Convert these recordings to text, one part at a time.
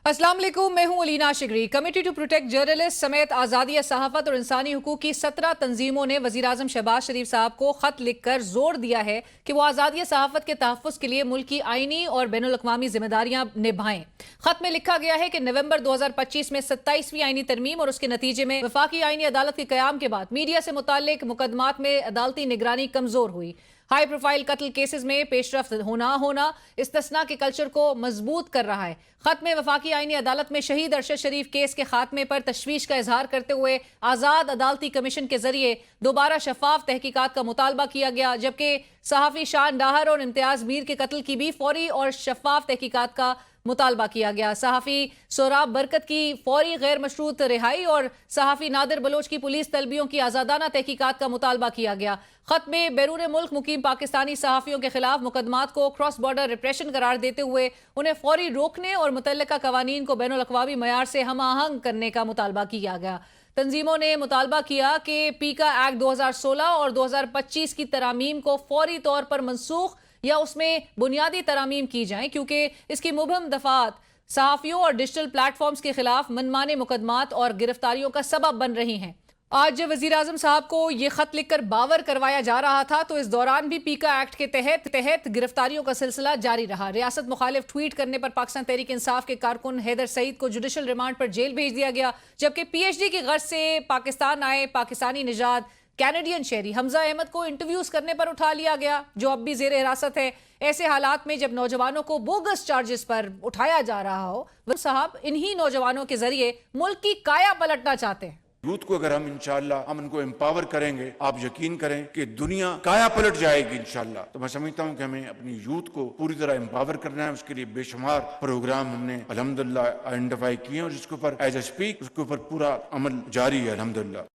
अस्सलाम वालेकुम, मैं हूं अलीना शिगरी। कमेटी टू प्रोटेक्ट जर्नलिस्ट समेत आज़ादी सहाफ़त और इंसानी हुकूक की 17 तंजीमों ने वज़ीर आज़म शहबाज शरीफ साहब को खत लिखकर जोर दिया है कि वो आज़ादी सहाफ़त के तहफ़्फ़ुज़ के लिए मुल्क की आईनी और बैनुल-अक़वामी जिम्मेदारियां निभाएं। खत में लिखा गया है कि नवंबर 2025 में 27वीं आईनी तरमीम और उसके नतीजे में वफाकी आईनी अदालत के क़याम के बाद मीडिया से मुताल्लिक मुकदमात में अदालती निगरानी कमजोर हुई। हाई प्रोफाइल कत्ल केसेस में पेशरफ्त होना इस्तिस्ना के कल्चर को मजबूत कर रहा है। खत में वफाकी आईनी अदालत में शहीद अरशद शरीफ केस के खात्मे पर तशवीश का इजहार करते हुए आज़ाद अदालती कमीशन के जरिए दोबारा शफाफ तहकीकात का मुतालबा किया गया, जबकि सहाफ़ी शान डाहर और इम्तियाज मीर के कत्ल की भी फौरी और शफाफ तहकीकात का मुतालबा किया गया। सहाफ़ी सोराब बरकत की फौरी गैर मशरूत रिहाई और सहाफ़ी नादिर बलोच की पुलिस तलबियों की आज़ादाना तहकीकात का मुतालबा किया गया। खत में बैरून मुल्क मुकीम पाकिस्तानी सहाफ़ियों के खिलाफ मुकदमात को क्रॉस बॉर्डर रिप्रेशन करार देते हुए उन्हें फौरी रोकने और मुतल्लिका कवानीन को बैनुल-अक़वामी मयार से हम आहंग करने का मुतालबा किया गया। तंजीमों ने मुतालबा किया कि पीका एक्ट 2016 और 2025 की तरामीम को फौरी तौर पर मनसूख या उसमें बुनियादी तरामीम की जाएं, क्योंकि इसकी मुबहम दफात सहाफ़ियों और डिजिटल प्लेटफॉर्म्स के खिलाफ मनमाने मुकदमात और गिरफ्तारियों का सबब बन रही हैं। आज जब वज़ीर आज़म साहब को ये खत लिखकर बावर करवाया जा रहा था तो इस दौरान भी पीका एक्ट के तहत गिरफ्तारियों का सिलसिला जारी रहा। रियासत मुखालिफ ट्वीट करने पर पाकिस्तान तहरीक इंसाफ के कारकुन हैदर सईद को जुडिशल रिमांड पर जेल भेज दिया गया, जबकि PhD की गर्ज से पाकिस्तान आए पाकिस्तानी निजात कैनेडियन शहरी हमजा अहमद को इंटरव्यूज करने पर उठा लिया गया, जो अब भी जेर हिरासत है। ऐसे हालात में जब नौजवानों को बोगस चार्जेस पर उठाया जा रहा हो, वह साहब इन्हीं नौजवानों के जरिए मुल्क की काया पलटना चाहते हैं। यूथ को अगर हम इंशाल्लाह हम उनको एम्पावर करेंगे, आप यकीन करें कि दुनिया काया पलट जाएगी इंशाल्लाह। तो मैं समझता हूं कि हमें अपनी यूथ को पूरी तरह एम्पावर करना है। उसके लिए बेशुमार प्रोग्राम हमने अल्हम्दुलिल्लाह आइडेंटिफाई किए और जिसके ऊपर एज ए स्पीक उसके ऊपर पूरा अमल जारी है अल्हम्दुलिल्लाह।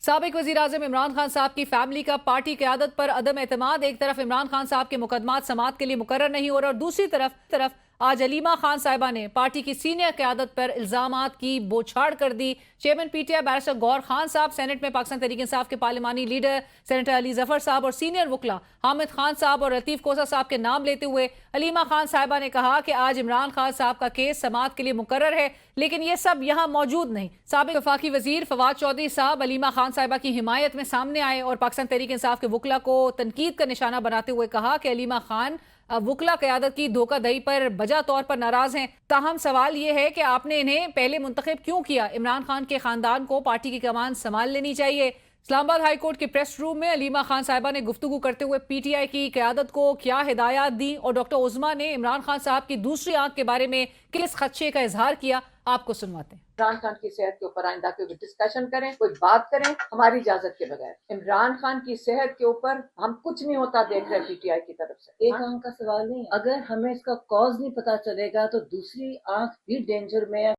साबिक वज़ीर आज़म इमरान खान साहब की फैमिली का पार्टी क़यादत पर अदम एतमाद। एक तरफ इमरान खान साहब के मुकदमात समाअत के लिए मुकर्रर नहीं हो रहे और दूसरी तरफ आज अलीमा खान साहिबा ने पार्टी की सीनियर क़यादत पर इल्ज़ामात की बौछार कर दी। चेयरमैन PTI बैरिस्टर गौर खान साहब, सेनेट में पाकिस्तान तहरीक इंसाफ के पार्लिमानी लीडर सेनेटर अली जफर साहब और सीनियर वकला हामिद खान साहब और लतीफ़ कोसा साहब के नाम लेते हुए अलीमा खान साहिबा ने कहा कि आज इमरान खान साहब का केस समाअत के लिए मुकर्रर है, लेकिन ये सब यहाँ मौजूद नहीं। साबिक वफाकी वजीर फवाद चौधरी साहब अलीमा खान साहिबा की हिमायत में सामने आए और पाकिस्तान तहरीक इंसाफ के वकला को तनकीद का निशाना बनाते हुए कहा कि अलीमा खान वकला क़यादत की धोखाधड़ी पर बजा तौर पर नाराज हैं। ताहम सवाल ये है कि आपने इन्हें पहले मुंतखब क्यों किया? इमरान खान के खानदान को पार्टी की कमान संभाल लेनी चाहिए। इस्लामाबाद हाई कोर्ट के प्रेस रूम में अलीमा खान साहिबा ने गुफ्तगू करते हुए PTI की क़यादत को क्या हिदायत दी और डॉक्टर उज़मा ने इमरान खान साहब की दूसरी आंख के बारे में किस खदशे का इजहार किया, आपको सुनवाते हैं। इमरान खान की सेहत के ऊपर आइंदा कोई डिस्कशन करें, कोई बात करें हमारी इजाजत के बगैर। इमरान खान की सेहत के ऊपर हम कुछ नहीं होता देख रहे PTI की तरफ से। एक आंख का सवाल नहीं, अगर हमें इसका कॉज नहीं पता चलेगा तो दूसरी आंख भी डेंजर में है।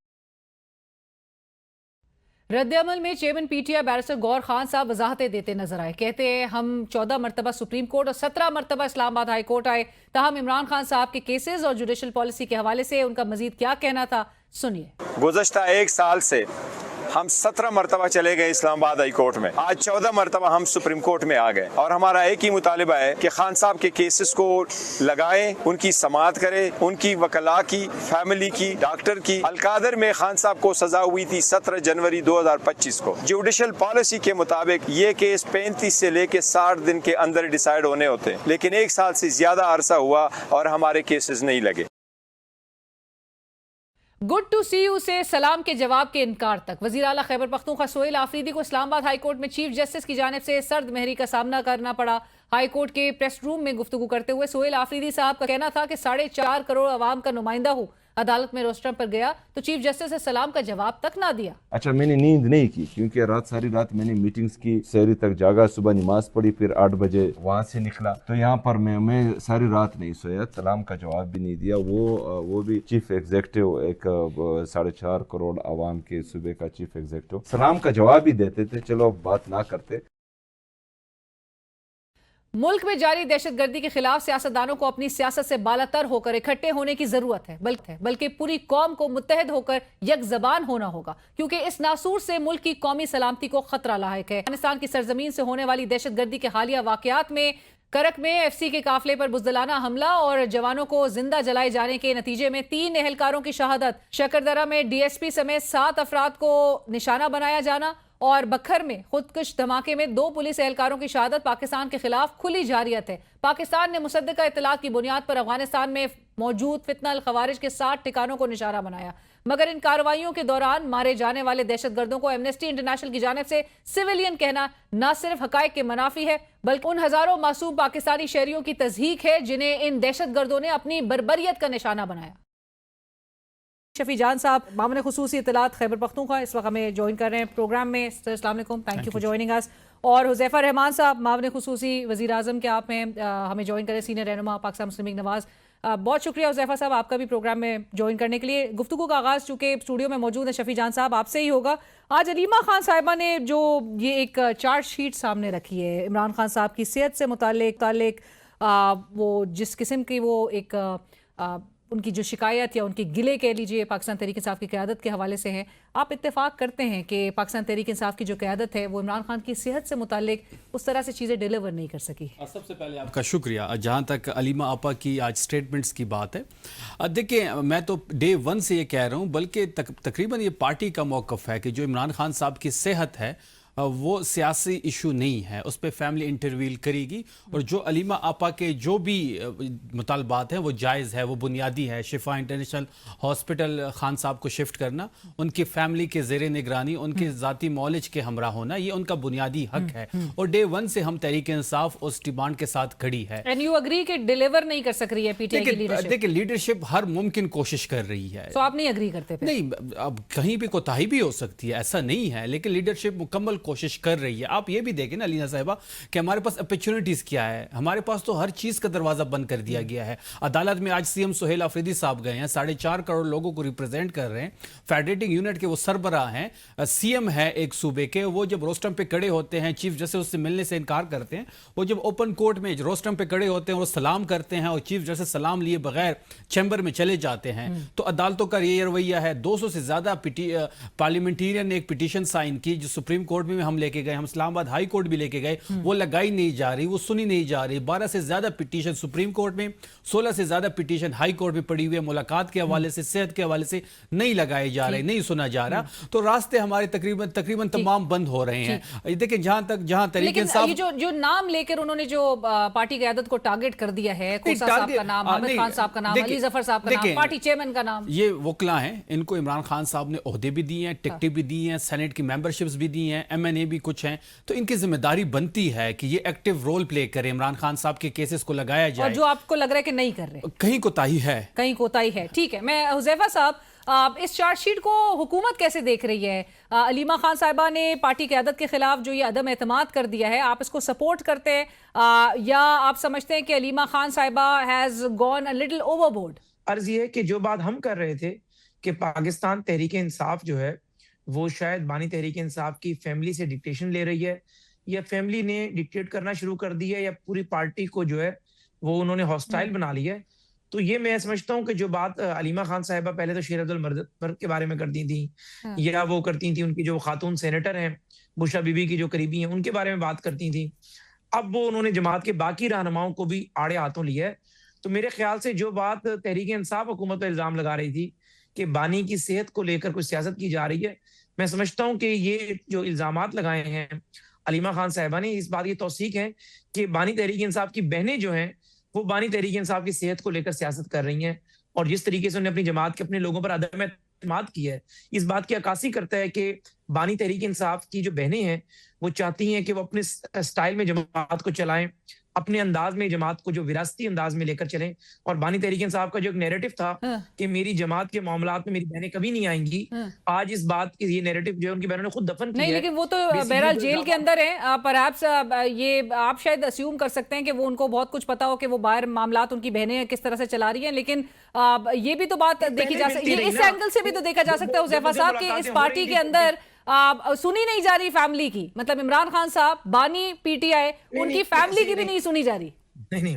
रद्द-ए-अमल में चेयरमैन PTI बैरिस्टर गौर खान साहब वजाहतें देते नजर आए। कहते हैं हम 14 मरतबा सुप्रीम कोर्ट और 17 मरतबा इस्लामाबाद हाई कोर्ट आए, ताहम इमरान खान साहब के केसेस और जुडिशल पॉलिसी के हवाले से उनका मजीद क्या कहना था, सुनिए। गुज़श्ता एक साल से हम 17 मरतबा चले गए इस्लामाबाद हाई कोर्ट में, आज 14 मरतबा हम सुप्रीम कोर्ट में आ गए और हमारा एक ही मुतालिबा है कि खान साहब के केसेस को लगाएं, उनकी समाअत करें, उनकी वकला की, फैमिली की, डॉक्टर की। अलकादर में खान साहब को सजा हुई थी 17 जनवरी 2025 को। जुडिशल पॉलिसी के मुताबिक ये केस 35 से लेके 60 दिन के अंदर डिसाइड होने होते हैं, लेकिन एक साल से ज्यादा अरसा हुआ और हमारे केसेस नहीं लगे। गुड टू सी यू से सलाम के जवाब के इनकार तक। वज़ीर आला खैबर पख्तूनख्वा सोहेल आफरीदी को इस्लामाबाद हाई कोर्ट में चीफ जस्टिस की जानिब से सर्द महरी का सामना करना पड़ा। हाई कोर्ट के प्रेस रूम में गुफ्तगू करते हुए सोहेल आफरीदी साहब का कहना था कि 4.5 करोड़ अवाम का नुमाइंदा हूँ, अदालत में रोस्टम पर गया तो चीफ जस्टिस ने सलाम का जवाब तक ना दिया। अच्छा, मैंने नींद नहीं की क्योंकि सारी रात मैंने मीटिंग्स की, शहरी तक जागा, सुबह नमाज पढ़ी, फिर 8 बजे वहाँ से निकला, तो यहाँ पर मैं सारी रात नहीं सोया, सलाम का जवाब भी नहीं दिया। वो भी चीफ एग्जीक्यूटिव, एक 4.5 करोड़ आवाम के सूबे का चीफ एग्जीक्यूटिव सलाम का जवाब भी देते थे, चलो बात ना करते। मुल्क में जारी दहशतगर्दी के खिलाफ सियासतदानों को अपनी सियासत से बालातर होकर इकट्ठे होने की जरूरत है, बल्कि पूरी कौम को मुत्तहद होकर यक ज़बान होना होगा, क्योंकि इस नासूर से मुल्क की कौमी सलामती को खतरा लायक है। अफगानिस्तान की सरजमीन से होने वाली दहशतगर्दी के हालिया वाकयात में करक में एफसी के काफिले पर बुज़दिलाना हमला और जवानों को जिंदा जलाए जाने के नतीजे में 3 एहलकारों की शहादत। शकरदरा में डीएसपी समेत 7 अफराद को निशाना बनाया जाना और बखर में खुदकुश धमाके में 2 पुलिस एहलकारों की शहादत पाकिस्तान के खिलाफ खुली जारियत है। पाकिस्तान ने मुसद्दका इत्तलात की बुनियाद पर अफगानिस्तान में मौजूद फितना अल खवारिज के 60 ठिकानों को निशाना बनाया, मगर इन कार्रवाइयों के दौरान मारे जाने वाले दहशतगर्दों को एमनेस्टी इंटरनेशनल की जानिब से सिविलियन कहना न सिर्फ हकायक के मनाफी है बल्कि उन हजारों मासूम पाकिस्तानी शहरियों की तज़हीक है जिन्हें इन दहशतगर्दों ने अपनी बर्बरियत का निशाना बनाया। शफी जान साहब मामले खुसूसी इत्तलात खैबर पख्तूनख्वा इस वक्त हमें ज्वाइन कर रहे हैं प्रोग्राम में। सर अस्सलाम वालेकुम, thank you for joining us. और हुज़ैफा रहमान साहब मामले खुसूसी वज़ीर आज़म के आप में हमें ज्वाइन करें, सीनियर रहनुमा पाकिस्तान मुस्लिम लीग नवाज़। बहुत शुक्रिया हुज़ैफा साहब आपका भी प्रोग्राम में ज्वाइन करने के लिए। गुफ्तगू का आगाज़ चूँकि स्टूडियो में मौजूद है शफी जान साहब आपसे ही होगा। आज अलीमा खान साहिबा ने जो ये एक चार्जशीट सामने रखी है इमरान खान साहब की सेहत से मुतालिक वो जिस किस्म की वो एक उनकी जो शिकायत या उनके गिले कह लीजिए पाकिस्तान तहरीक इंसाफ की क़यादत के हवाले से है, आप इत्तेफाक करते हैं कि पाकिस्तान तहरीक इंसाफ की जो क़यादत है वो इमरान खान की सेहत से मुतालिक उस तरह से चीज़ें डिलीवर नहीं कर सकी। सबसे पहले आपका शुक्रिया। जहाँ तक अलीमा आपा की आज स्टेटमेंट्स की बात है, देखिए मैं तो डे 1 से ये कह रहा हूँ, बल्कि तकरीबन ये पार्टी का मौक़िफ़ है कि जो इमरान खान साहब की सेहत है वो सियासी इशू नहीं है, उस पर फैमिली इंटरवील करेगी और जो अलीमा आपा के जो भी मुतालबात हैं वो जायज़ है, वो बुनियादी है। शिफा इंटरनेशनल हॉस्पिटल खान साहब को शिफ्ट करना, उनकी फैमिली के ज़ेरे निगरानी, उनके ज़ाती मौलिज के हमरा होना, ये उनका बुनियादी हक है और डे 1 से हम तहरीक इंसाफ उस डिमांड के साथ खड़ी है। एंड यू एग्री कि डिलीवर नहीं कर सक रही है पीटीआई की लीडरशिप? देखिए लीडरशिप हर मुमकिन कोशिश कर रही है, तो आप नहीं एग्री करते फिर? नहीं, अब कहीं भी कोताही भी हो सकती है, ऐसा नहीं है, लेकिन लीडरशिप मुकम्मल कोशिश कर रही है। आप ये भी देखें ना अलीना साहिबा कि हमारे पास अपॉर्चुनिटीज क्या है, हमारे पास तो हर चीज का दरवाजा बंद कर दिया गया है। अदालत में आज सीएम सुहेल आफरीदी साहब गए हैं, 4.5 करोड़ लोगों को रिप्रेजेंट कर रहे हैं, फेडरेटिंग यूनिट के वो सरबराह हैं, सीएम है एक सूबे के, वो जब रोस्टम पे खड़े होते हैं चीफ जस्टिस उससे मिलने से इनकार करते हैं, वो जब ओपन कोर्ट में रोस्टम पे खड़े होते हैं वो सलाम करते हैं और चीफ जस्टिस सलाम लिए बगैर चैम्बर में चले जाते हैं। तो अदालतों का ये रवैया है। 200 से ज्यादा पार्लियामेंटेरियन ने एक पिटीशन साइन की जो सुप्रीम कोर्ट में हम लेके गए, हम इस्लामाबाद हाई कोर्ट भी लेके गए, वो लगाई नहीं जा रही, वो सुनी नहीं जा रही। 12 से ज्यादा पिटीशन सुप्रीम कोर्ट में, 16 से ज्यादा पिटीशन हाई कोर्ट में पड़ी हुई है, मुलाकात के हवाले से, सेहत के हवाले से नहीं लगाए जा रहे, नहीं सुना जा रहा। तो रास्ते हमारे तकरीबन तमाम बंद हो रहे हैं। देखिए जहां तरीके लेकिन जो नाम लेकर उन्होंने जो पार्टी क़यादत को टारगेट कर दिया है, खोसा साहब का नाम, हामिद खान साहब का नाम, अली जफर साहब का नाम, पार्टी चेयरमैन का नाम, ये वकला हैं, इनको इमरान खान साहब ने ओहदे भी दिए हैं, टिकटें भी दी हैं, सेनेट की मेंबरशिप्स भी दी हैं, MNA भी कुछ हैं, तो इनकी जिम्मेदारी बनती है कि ये एक्टिव रोल प्ले करे, इमरान खान साहब के केसेस को लगाया जाए। और जो आपको लग रहा है कि नहीं कर रहे, कहीं कोताही है, कहीं कोताही है। ठीक है, मैं हुज़ैफा साहब इस चार्जशीट को हुकूमत कैसे देख रही है? अलीमा खान साहिबा ने पार्टी क़यादत के खिलाफ जो ये अदम एतमाद कर दिया है, आप इसको सपोर्ट करते हैं या आप समझते हैं कि अलीमा खान साहिबा has gone a little overboard? अर्ज ये है कि जो बात हम कर रहे थे कि पाकिस्तान तहरीक इंसाफ जो है वो शायद बानी तहरीक इंसाफ की फैमिली से डिक्टेशन ले रही है, या फैमिली ने डिक्टेट करना शुरू कर दिया है, या पूरी पार्टी को जो है वो उन्होंने हॉस्टाइल बना लिया है। तो ये मैं समझता हूँ कि जो बात अलीमा खान साहिबा पहले तो शेर अब्दुल मर्द के बारे में करती थी, या वो करती थी उनकी जो खातून सेनेटर हैं बुशरा बीबी की जो करीबी हैं उनके बारे में बात करती थी, अब वो उन्होंने जमात के बाकी रहनुमाओं को भी आड़े हाथों लिया है। तो मेरे ख्याल से जो बात तहरीक इंसाफ हुकूमत पर इल्जाम लगा रही थी कि बानी की सेहत को लेकर कुछ सियासत की जा रही है, मैं समझता हूँ कि ये जो इल्जामात लगाए हैं अलीमा खान साहिबा ने, इस बात की तौसीक है कि बानी तहरीक इंसाफ की बहनें जो हैं वो बानी तहरीक इंसाफ की सेहत को लेकर सियासत कर रही हैं, और जिस तरीके से उन्होंने अपनी जमात के अपने लोगों पर अदम एतमाद किया है, इस बात की अक्कासी करता है कि बानी तहरीक इंसाफ की जो बहनें हैं वो चाहती हैं कि वो अपने स्टाइल में जमात को चलाएं, अपने अंदाज में जमात को जो विरासती अंदाज में लेकर चलें। और बानी तहरीक इंसाफ का जो एक नैरेटिव था कि मेरी जमात के मामलात में मेरी बहनें कभी नहीं आएंगी, आज इस बात की ये नैरेटिव जो है उनकी बहनों ने खुद दफन किया है। लेकिन वो तो बहरहाल जेल के अंदर है, परहैप्स ये आप शायद अस्यूम कर सकते हैं कि वो उनको बहुत कुछ पता हो कि वो बाहर मामलात उनकी बहनें किस तरह से चला रही हैं, लेकिन ये भी तो बात देखी जा सकती है, इस एंगल से भी तो देखा जा सकता है हुज़ैफा साहब कि इस पार्टी के अंदर सुनी नहीं जा रही फैमिली की, मतलब इमरान खान साहब, बानी, पीटीआई, उनकी फैमिली की भी नहीं सुनी जा रही। नहीं,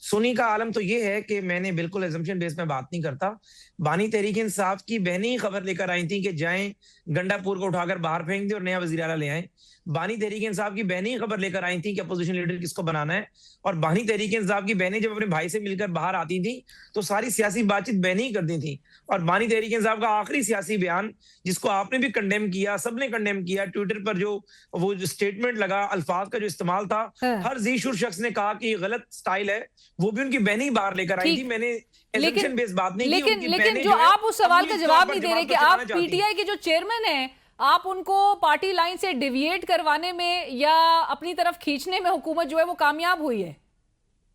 सुनी का आलम तो ये है कि मैंने बिल्कुल एजम्पशन बेस में बात नहीं करता। बानी तहरीक इंसाफ की बहनें ही खबर लेकर आई थी कि जाएं गंडापुर को उठाकर बाहर फेंक दें और नया वज़ीर आला ले आए। बानी तहरीक इंसाफ की बहनें ही खबर लेकर आई थी कि अपोजिशन लीडर किसको बनाना है, और बानी तहरीक इंसाफ की बहनें जब अपने भाई से मिलकर बाहर आती थी तो सारी सियासी बातचीत बहनें ही करती थी। और बानी तहरीक इंसाफ का आखिरी सियासी बयान, जिसको आपने भी कंडेम किया, सबने कंडेम किया, ट्विटर पर जो वो जो स्टेटमेंट लगा, अल्फाज का जो इस्तेमाल था, हर जीशुर शख्स ने कहा कि गलत स्टाइल है, वो भी उनकी बहनें ही बाहर लेकर आई थी। मैंने लेकिन बेस्ड बात नहीं की, लेकिन उनकी लेकिन बहनें जो है, आप उस सवाल का अपनी जवाब तौर नहीं पर दे रहे दिमाग कि को आप चलाना चाहती हैं। पीटीआई के जो चेयरमैन हैं, आप उनको पार्टी लाइन से डिविएट करवाने में या अपनी तरफ खींचने में हुकूमत जो है वो कामयाब हुई है।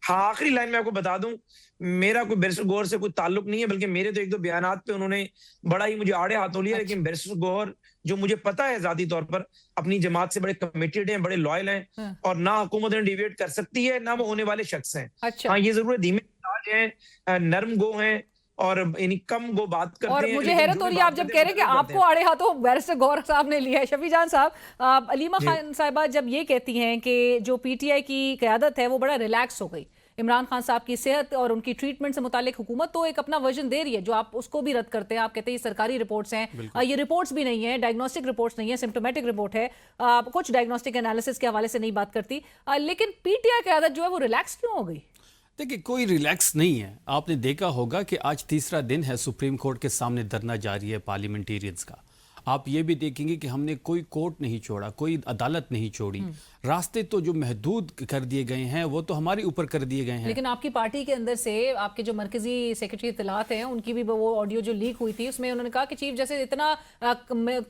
हाँ, आखिरी लाइन में आपको बता दूं, मेरा कोई बैरिस्टर गौहर से कोई ताल्लुक नहीं है, बल्कि मेरे तो एक दो बयानात पे उन्होंने बड़ा ही मुझे आड़े हाथों लिया। लेकिन बैरिस्टर गौहर, जो मुझे पता है जाती तौर पर, अपनी जमात से बड़े कमिटेड हैं, बड़े लॉयल हैं, और ना हुकूमत डिवेट कर सकती है, ना वो होने वाले शख्स हैं। अच्छा। हाँ, ये जरूर है, धीमे मिजाज हैं, नरम गो हैं, और यानी कम गो बात करते और हैं। मुझे लेकिन हैरत जो हो भी रही है आप बात जब करते कह हैं, रहे हैं कि वो आपको करते हैं। आड़े हाथों बैरिस्टर गौहर साहब ने लिया है। शफी जान साहब, अलीमा खान साहिबा जब ये कहती हैं कि जो पीटीआई की क़यादत है वो बड़ा रिलैक्स हो गई, इमरान खान साहब की सेहत और उनकी ट्रीटमेंट से मुतालिक हुकूमत तो एक अपना वर्जन दे रही है, जो आप उसको भी रद्द करते हैं। आप कहते हैं ये सरकारी रिपोर्ट्स हैं, ये रिपोर्ट्स भी नहीं है, डायग्नोस्टिक रिपोर्ट्स नहीं है, सिम्टोमेटिक रिपोर्ट है, कुछ डायग्नोस्टिक एनालिसिस के हवाले से नहीं बात करती। लेकिन पीटीआई की क़यादत जो है वो रिलैक्स क्यों हो गई? देखिए, कोई रिलैक्स नहीं है। आपने देखा होगा कि आज तीसरा दिन है सुप्रीम कोर्ट के सामने धरना जारी है पार्लियामेंटेरियंस का। आप ये भी देखेंगे कि हमने कोई कोर्ट नहीं छोड़ा, कोई अदालत नहीं छोड़ी। रास्ते तो जो महदूद कर दिए गए हैं वो तो हमारे ऊपर कर दिए गए हैं। लेकिन आपकी पार्टी के अंदर से आपके जो मरकजी सेक्रेटरी इत्तलात हैं, उनकी भी वो ऑडियो जो लीक हुई थी, उसमें उन्होंने कहा कि चीफ जस्टिस इतना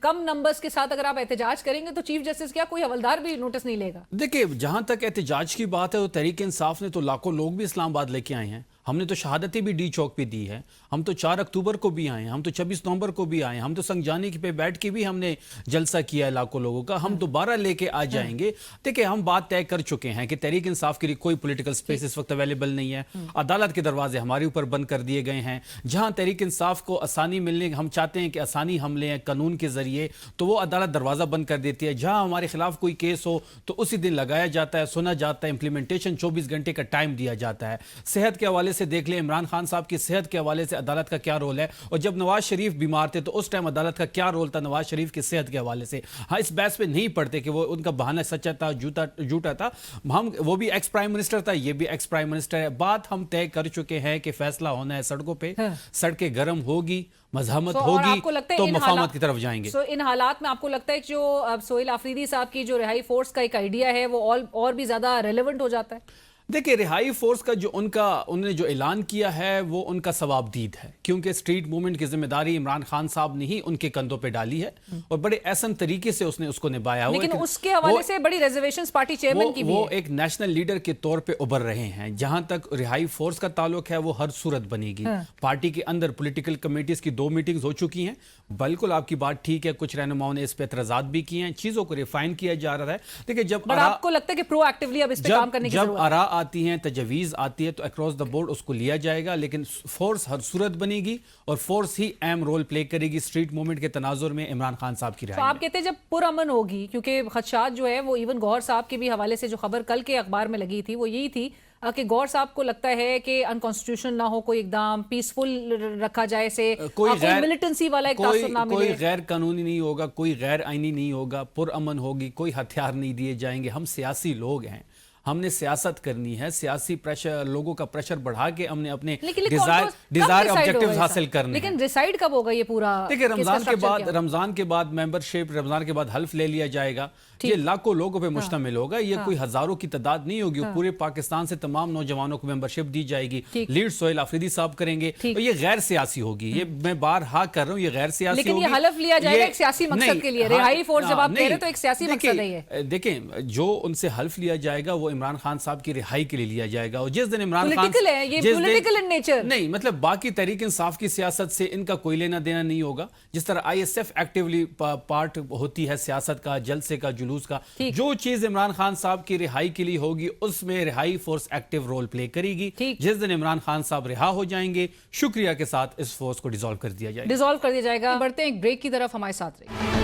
कम नंबर्स के साथ अगर आप एहतजाज करेंगे तो चीफ जस्टिस क्या कोई हवलदार भी नोटिस नहीं लेगा। देखिए, जहां तक एहतजाज की बात है तो तहरीक इंसाफ ने तो लाखों लोग भी इस्लामाबाद लेके आए हैं। हमने तो शहादतें भी डी चौक पे दी है। हम तो 4 अक्टूबर को भी आए, हम तो 26 नवंबर को भी आए, हम तो संगजानी पे बैठ के भी हमने जलसा किया है लाखों लोगों का। हम दोबारा लेके आ जाएंगे। देखिए, हम बात तय कर चुके हैं कि तहरीक इंसाफ के लिए कोई पॉलिटिकल स्पेस इस वक्त अवेलेबल नहीं है। अदालत के दरवाजे हमारे ऊपर बंद कर दिए गए हैं। जहां तहरीक इंसाफ को आसानी मिलने, हम चाहते हैं कि आसानी हम लें कानून के जरिए, तो वो अदालत दरवाजा बंद कर देती है। जहां हमारे खिलाफ कोई केस हो तो उसी दिन लगाया जाता है, सुना जाता है, इंप्लीमेंटेशन 24 घंटे का टाइम दिया जाता है। सेहत के हवाले से देख लें, इमरान खान साहब की सेहत के हवाले से अदालत का क्या रोल है, और जब नवाज शरीफ बीमार थे तो उस टाइम अदालत का क्या रोल था नवाज शरीफ की सेहत के हवाले से। हाँ, इस बहस पे नहीं पड़ते कि वो उनका बहाना सच्चा था, झूठा था। हम, वो भी एक्स प्राइम मिनिस्टर था, ये भी एक्स प्राइम मिनिस्टर है। बात हम तय कर चुके हैं कि फैसला होना है सड़कों पे। सड़कें गर्म होगी, मजहमत होगी, तो मफाहमत की तरफ जाएंगे। इन हालात में आपको लगता है कि जो सोहेल आफरीदी साहब की जो रिहाई फोर्स का एक आइडिया है वो और भी ज्यादा रेलेवेंट हो जाता है? देखिए, रिहाई फोर्स का जो उन्होंने जो ऐलान किया है वो उनका सवाबदीद है, क्योंकि स्ट्रीट मूवमेंट की जिम्मेदारी इमरान खान साहब ने ही उनके कंधों पे डाली है और बड़े एहसन तरीके से उसने उसको निभाया। लेकिन उसके हवाले से बड़ी रिजर्वेशंस पार्टी चेयरमैन की भी वो है। एक नेशनल लीडर के तौर पे उभर रहे हैं। जहां तक रिहाई फोर्स का ताल्लुक है वो हर सूरत बनेगी। पार्टी के अंदर पॉलिटिकल कमेटीज की 2 मीटिंग्स हो चुकी हैं। बिल्कुल आपकी बात ठीक है, कुछ रहनुमाओं ने इस पे एतराजात भी किए हैं, चीजों को रिफाइन किया जा रहा है। देखिए, जब आपको लगता है कि प्रोएक्टिवली अब इस पे काम करने की जरूरत है? जब आरा आती हैं, तजवीज़ आती है, तो अक्रॉस द बोर्ड उसको लिया जाएगा। लेकिन फोर्स हर सूरत बनेगी और फोर्स ही अहम रोल प्ले करेगी स्ट्रीट मूवमेंट के तनाजुर में इमरान खान साहब की तो रिहाई आप में। कहते हैं जब पुरअमन होगी, क्योंकि खदशात जो है वो इवन गौहर साहब के भी हवाले से जो खबर कल के अखबार में लगी थी वो यही थी कि गौहर साहब को लगता है कि अनकॉन्स्टिट्यूशनल ना हो कोई एकदम, पीसफुल रखा जाए, से कोई मिलिटेंसी वाला एक तासुर ना मिले, कोई गैर कानूनी नहीं होगा, कोई गैर आईनी नहीं होगा, पुरअमन होगी, कोई हथियार नहीं दिए जाएंगे। हम सियासी लोग हैं, हमने सियासत करनी है, सियासी प्रेशर, लोगों का प्रेशर बढ़ा के हमने अपने डिजायर ऑब्जेक्टिव्स हासिल करने। लेकिन डिसाइड कब होगा ये पूरा? देखिए, रमजान के बाद मेंबरशिप, रमजान के बाद हल्फ ले लिया जाएगा। ये लाखों लोगों पे मुश्तमिल होगा, ये कोई हजारों की तादाद नहीं होगी। पूरे पाकिस्तान से तमाम नौजवानों को मेंबरशिप दी जाएगी। लीड सोहेल आफरीदी साहब करेंगे, तो ये गैर सियासी होगी। ये मैं बार कह रहा हूँ, ये गैर सियासी लेकिन होगी। ये हलफ लिया जाएगा एक सियासी मकसद के लिए। रिहाई फोर्स जब आप कह रहे तो एक सियासी मकसद है ये। देखें, जो उनसे हल्फ लिया जाएगा वो इमरान खान साहब की रिहाई के लिए लिया जाएगा। और जिस दिन Imran Khan political in nature नहीं, मतलब बाकी तहरीक इंसाफ की सियासत से इनका कोई लेना देना नहीं होगा। जिस तरह ISF एक्टिवली पार्ट होती है सियासत का, जलसे का, जुलूस का, जो चीज इमरान खान साहब की रिहाई के लिए होगी उसमें रिहाई फोर्स एक्टिव रोल प्ले करेगी। जिस दिन इमरान खान साहब रिहा हो जाएंगे, शुक्रिया के साथ इस फोर्स को डिसॉल्व कर दिया जाएगा। बढ़ते हैं एक ब्रेक की तरफ, हमारे साथ रहिए।